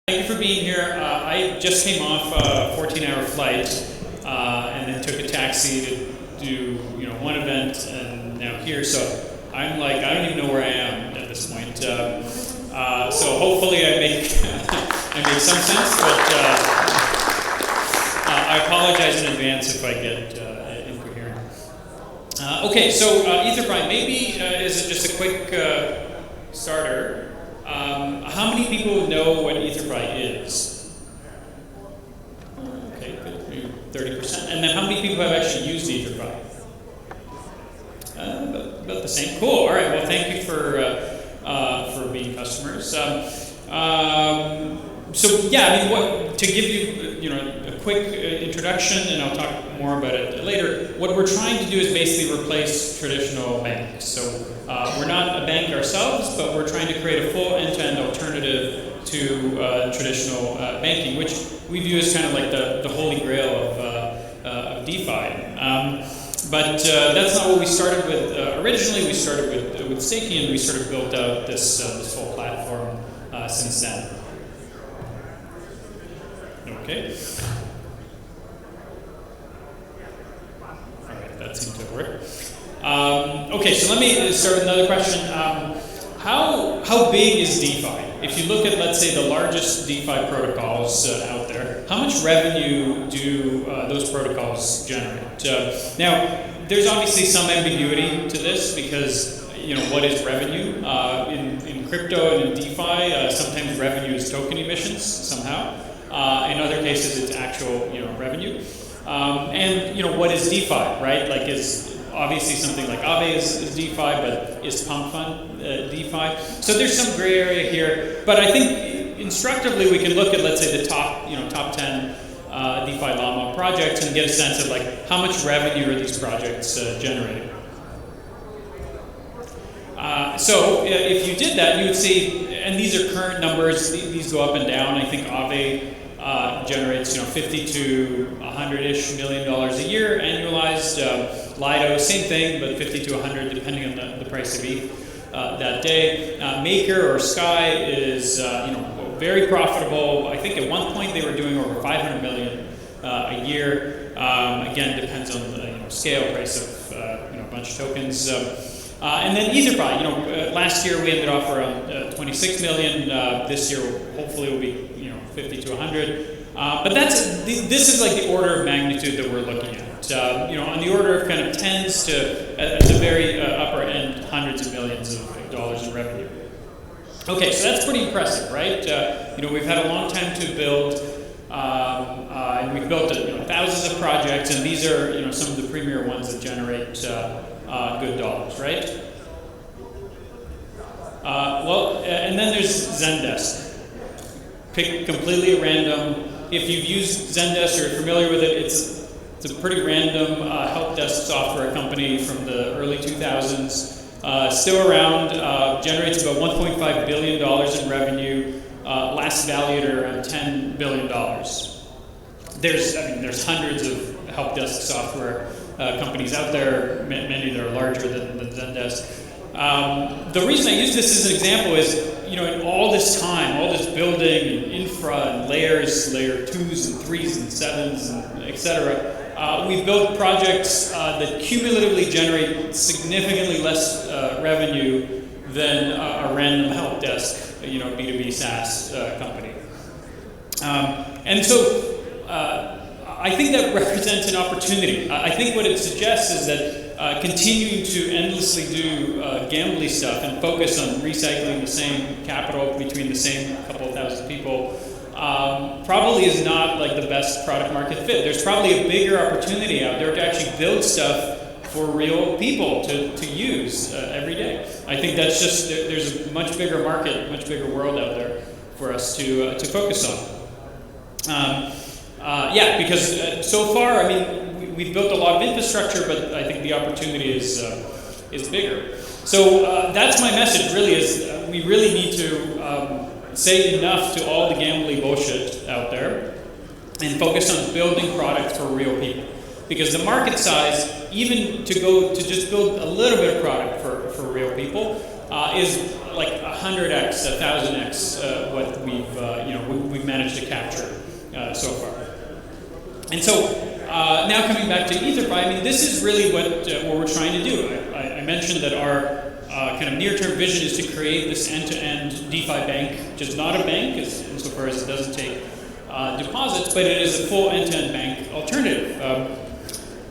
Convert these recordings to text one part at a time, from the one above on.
Thank you for being here. I just came off a 14-hour flight and then took a taxi to do one event and now here. So I'm like, I don't even know where I am at this point. So hopefully I make I make some sense, but I apologize in advance if I get incoherent. Okay, so Etherpie, maybe is it just a quick starter? How many people know what Etherpie is? Okay, good, maybe 30%. And then how many people have actually used Etherpie? About the same. Cool. All right. Well, thank you for being customers. So yeah, I mean, to give you a quick introduction, and I'll talk more about it later. What we're trying to do is basically replace traditional banks. So we're not a bank ourselves, but we're trying to create a full end-to-end alternative to traditional banking, which we view as kind of like the holy grail of DeFi. But that's not what we started with originally. We started with staking, and we sort of built out this full platform since then. Okay. All right, that seemed to work. Okay, so let me start with another question. How big is DeFi? If you look at, let's say, the largest DeFi protocols out there, how much revenue do those protocols generate? Now, there's obviously some ambiguity to this because what is revenue? In crypto and in DeFi, sometimes revenue is token emissions somehow. In other cases, it's actual revenue. And what is DeFi, right? Like, is obviously something like Aave is DeFi, but is Pump Fund DeFi? So there's some gray area here, but I think instructively we can look at, let's say, the top 10 DeFi Llama projects and get a sense of like how much revenue are these projects generating. So if you did that, you would see, and these are current numbers, these go up and down. I think Aave generates 50 to 100-ish million dollars a year annualized. Lido, same thing, but 50 to 100 depending on the price of ETH that day. Maker or Sky is very profitable. I think at one point they were doing over 500 million a year. Again, depends on the scale, price of a bunch of tokens. And then Etherpie, last year we ended off around 26 million. This year hopefully will be 50 to 100. But this is like the order of magnitude that we're looking at. On the order of kind of tens to at the very upper end, hundreds of millions of dollars in revenue. Okay, so that's pretty impressive, right? We've had a long time to build, and we've built thousands of projects, and these are some of the premier ones that generate good dollars, right? And then there's Zendesk. Pick completely at random. If you've used Zendesk or you're familiar with it, it's a pretty random help desk software company from the early 2000s. Still around, generates about $1.5 billion in revenue, last valued at around $10 billion. There's hundreds of help desk software companies out there, many that are larger than Zendesk. The reason I use this as an example is, in all this time, all this building and infra and layers, layer 2s and 3s and 7s and et cetera, we've built projects that cumulatively generate significantly less revenue than a random help desk, B2B SaaS company. And so I think that represents an opportunity. I think what it suggests is that continuing to endlessly do gambly stuff and focus on recycling the same capital between the same couple of thousand people probably is not like the best product market fit. There's probably a bigger opportunity out there to actually build stuff for real people to use every day. I think that's just, there's a much bigger market, much bigger world out there for us to focus on. Because so far, we've built a lot of infrastructure, but I think the opportunity is bigger. So that's my message. Really, is we really need to say enough to all the gambly bullshit out there, and focus on building products for real people. Because the market size, even to just build a little bit of product for real people, is like 100x, 1000x what we've managed to capture so far. And so now coming back to EtherFi, I mean, this is really what we're trying to do. I mentioned that our kind of near-term vision is to create this end-to-end DeFi bank, which is not a bank insofar as it doesn't take deposits, but it is a full end-to-end bank alternative.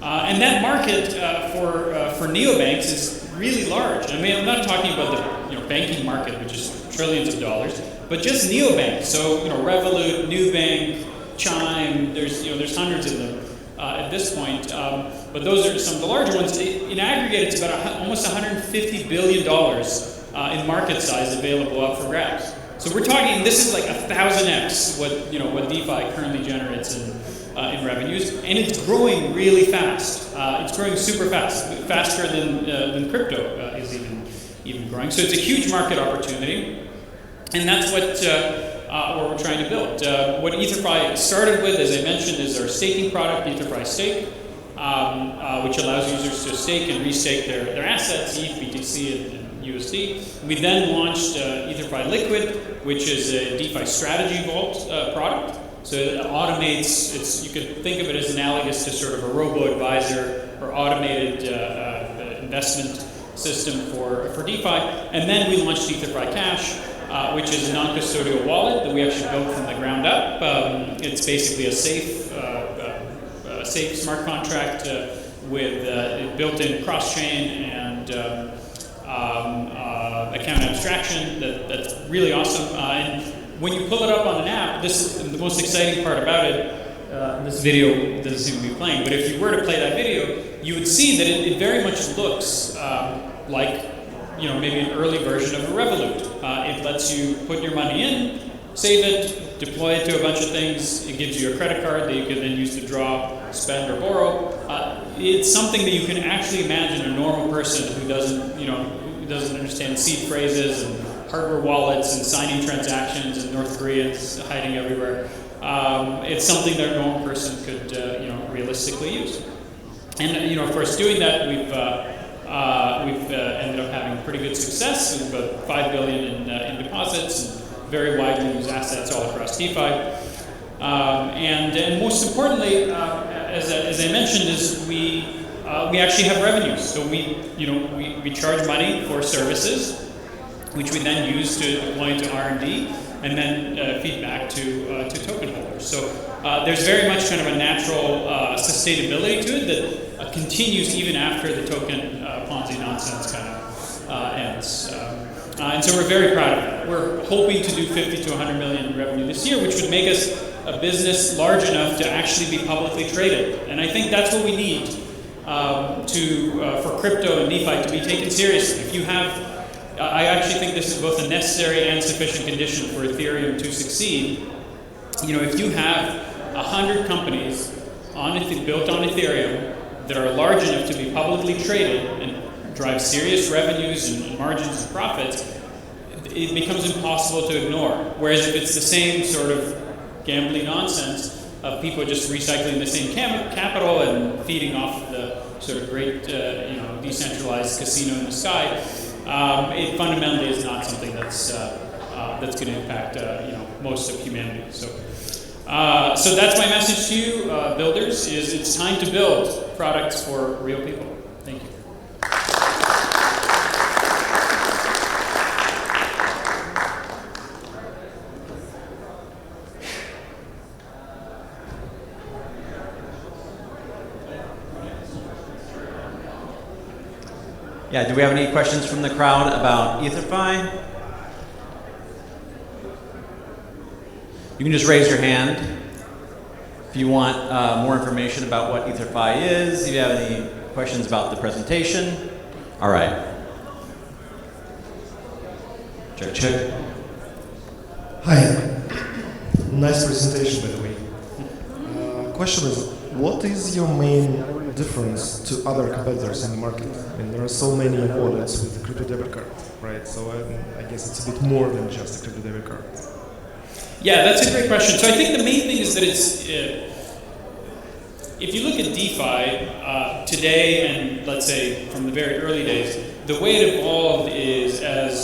And that market for neobanks is really large. I mean, I'm not talking about the banking market, which is trillions of dollars, but just neobanks. So Revolut, Nubank, Chime. There's hundreds of them at this point. But those are some of the larger ones. In aggregate, it's about almost $150 billion in market size available up for grabs. So we're talking, this is like 1000x what DeFi currently generates in revenues, and it's growing really fast. It's growing super fast, faster than crypto is even growing. So it's a huge market opportunity, and that's what we're trying to build. What EtherFi started with, as I mentioned, is our staking product, EtherFi Stake, which allows users to stake and restake their assets, ETH, BTC, and USD. We then launched EtherFi Liquid, which is a DeFi strategy vault product. So it automates, you could think of it as analogous to sort of a robo-advisor or automated investment system for DeFi. And then we launched EtherFi Cash, which is a non-custodial wallet that we actually built from the ground up. It's basically a safe smart contract with built-in cross-chain and account abstraction that's really awesome. And when you pull it up on an app, the most exciting part about it, this video doesn't seem to be playing, but if you were to play that video, you would see that it very much looks like maybe an early version of a Revolut. It lets you put your money in, save it, deploy it to a bunch of things. It gives you a credit card that you can then use to draw, spend, or borrow. It's something that you can actually imagine a normal person who doesn't understand seed phrases and hardware wallets and signing transactions and North Koreans hiding everywhere. It's something that a normal person could realistically use. And of course, doing that, we've ended up having pretty good success with about $5 billion in deposits and very widely used assets all across DeFi. And most importantly, as I mentioned, is we actually have revenues. So we charge money for services, which we then use to deploy into R&D and then feed back to token holders. So there's very much kind of a natural sustainability to it that continues even after the token Ponzi nonsense kind of ends. And so we're very proud of that. We're hoping to do 50 to 100 million in revenue this year, which would make us a business large enough to actually be publicly traded. And I think that's what we need for crypto and DeFi to be taken seriously. If you have I actually think this is both a necessary and sufficient condition for Ethereum to succeed. If you have 100 companies built on Ethereum that are large enough to be publicly traded and drive serious revenues and margins and profits, it becomes impossible to ignore. Whereas if it's the same sort of gambling nonsense of people just recycling the same capital and feeding off the sort of great, decentralized casino in the sky, it fundamentally is not something that's going to impact most of humanity. So that's my message to you, builders: is it's time to build products for real people. Thank you. Yeah, do we have any questions from the crowd about EtherFi? You can just raise your hand if you want more information about what EtherFi is, if you have any questions about the presentation. All right. Check. Hi. Nice presentation, by the way. Question is, what is your main difference to other competitors in the market? I mean, there are so many wallets with a crypto debit card, right? So I guess it's a bit more than just a crypto debit card. Yeah, that's a great question. So I think the main thing is that it's, if you look at DeFi today and let's say from the very early days, the way it evolved is as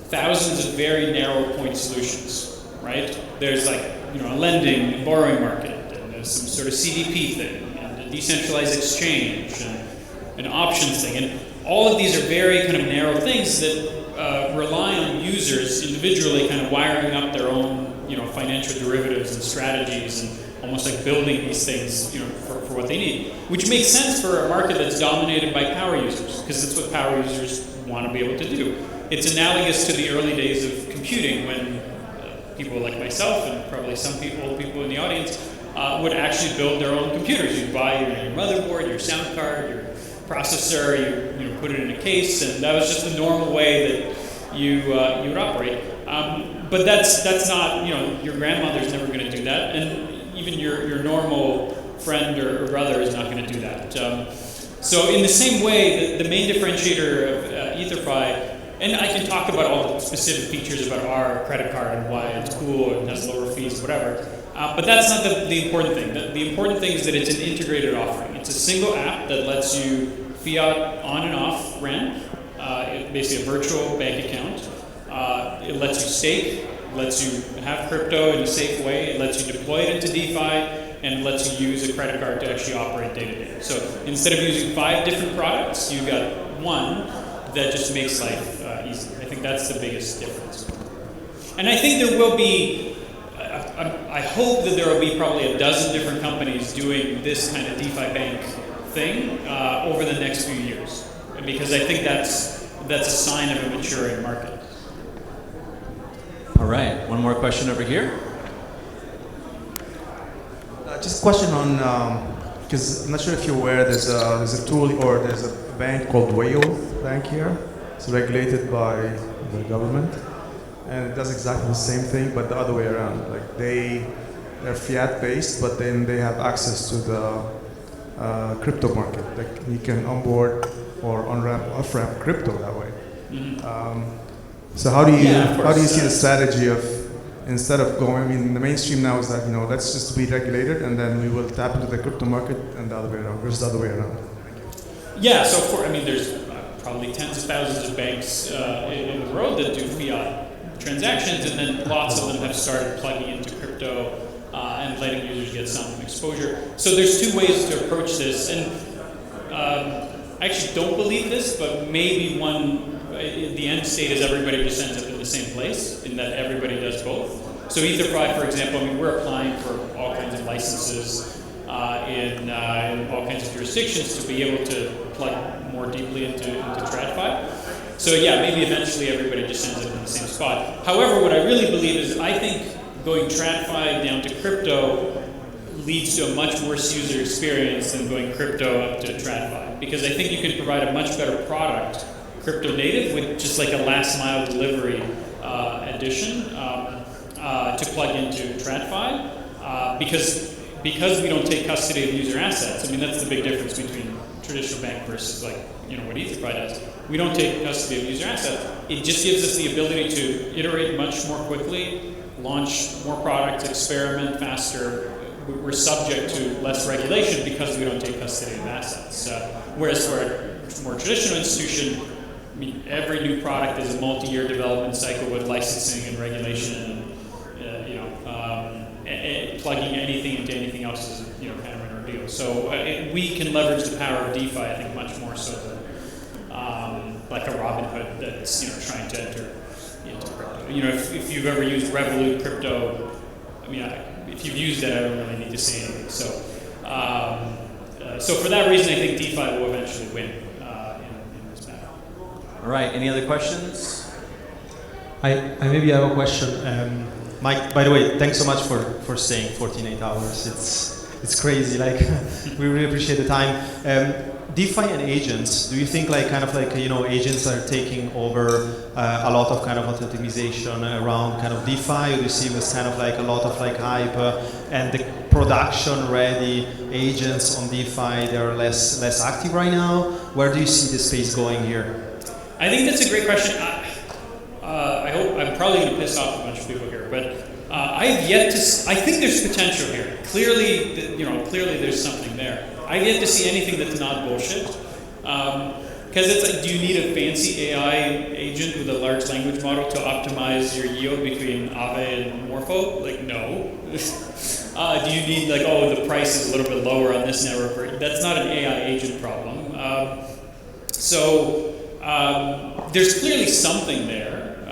thousands of very narrow point solutions, right? There's like, a lending and borrowing market, and there's some sort of CDP thing, and a decentralized exchange, and an options thing, and all of these are very kind of narrow things that rely on users individually kind of wiring up their own, financial derivatives and strategies, and almost like building these things, for what they need, which makes sense for a market that's dominated by power users, because that's what power users want to be able to do. It's analogous to the early days of computing when people like myself and probably some people in the audience would actually build their own computers. You'd buy your motherboard, your sound card, your processor, you put it in a case, and that was just the normal way that you would operate. But that's not, your grandmother's never going to do that, and even your normal friend or brother is not going to do that. So in the same way, the main differentiator of EtherFi, and I can talk about all the specific features about our credit card and why it's cool and has lower fees, whatever, but that's not the important thing. The important thing is that it's an integrated offering. It's a single app that lets you fiat on and off ramp, basically a virtual bank account. It lets you stake, lets you have crypto in a safe way, it lets you deploy it into DeFi, and lets you use a credit card to actually operate day to day. So instead of using 5 different products, you've got one that just makes life easy. I think that's the biggest difference. And I think there will be, I hope that there will be probably a dozen different companies doing this kind of DeFi bank thing over the next few years, because I think that's a sign of a maturing market. All right, one more question over here. Just a question on, because I'm not sure if you're aware, there's a tool or there's a bank called Whale Bank here. It's regulated by the government, and it does exactly the same thing, but the other way around. Like they're fiat based, but then they have access to the crypto market. Like you can onboard or on-ramp, off-ramp crypto that way. Mm-hmm. So how do you see the strategy of, instead of going, the mainstream now is that, let's just be regulated and then we will tap into the crypto market and the other way around, versus the other way around? Yeah, so there's probably tens of thousands of banks in the world that do fiat transactions, and then lots of them have started plugging into crypto and letting users get some exposure. So there's 2 ways to approach this, and I actually don't believe this, but maybe the end state is everybody just ends up in the same place, in that everybody does both. So EtherFi, for example, we're applying for all kinds of licenses in all kinds of jurisdictions to be able to plug more deeply into TradFi. So yeah, maybe eventually everybody just ends up in the same spot. However, what I really believe is I think going TradFi down to crypto leads to a much worse user experience than going crypto up to TradFi, because I think you can provide a much better product, crypto native, with just like a last mile delivery addition to plug into TradFi, because we don't take custody of user assets. That's the big difference between traditional bank versus what EtherFi does. We don't take custody of user assets. It just gives us the ability to iterate much more quickly, launch more products, experiment faster. We're subject to less regulation because we don't take custody of assets. Whereas for a more traditional institution, every new product is a multi-year development cycle with licensing and regulation, and plugging anything into anything else is kind of an ordeal. So we can leverage the power of DeFi, I think, much more so than like a Robinhood that's trying to enter into crypto. If you've ever used Revolut crypto, if you've used it, I don't really need to say anything. So, so for that reason, I think DeFi will eventually win in this battle. All right, any other questions? I maybe have a question. Mike, by the way, thanks so much for staying 48 hours. It's crazy. We really appreciate the time. DeFi and agents. Do you think agents are taking over a lot of kind of optimization around kind of DeFi? Or do you see this kind of a lot of hype and the production ready agents on DeFi? They're less active right now. Where do you see the space going here? I think that's a great question. I hope I'm probably going to piss off a bunch of people here, but I've yet to. I think there's potential here. Clearly, clearly there's something there. I've yet to see anything that's not bullshit. Because it's like, do you need a fancy AI agent with a large language model to optimize your yield between Aave and Morpho? Like, no. Do you need like, oh, the price is a little bit lower on this network? That's not an AI agent problem. There's clearly something there,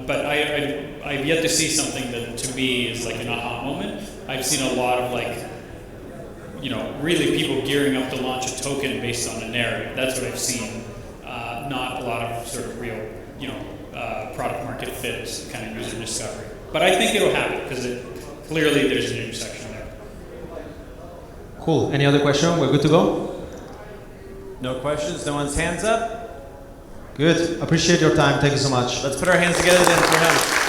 but I've yet to see something that to me is like an aha moment. I've seen a lot of like, really people gearing up to launch a token based on a narrative. That's what I've seen. Not a lot of sort of real, product market fit kind of user discovery. But I think it'll happen because clearly there's an intersection there. Cool. Any other question? We're good to go? No questions? No one's hands up? Good. Appreciate your time. Thank you so much. Let's put our hands together then for him.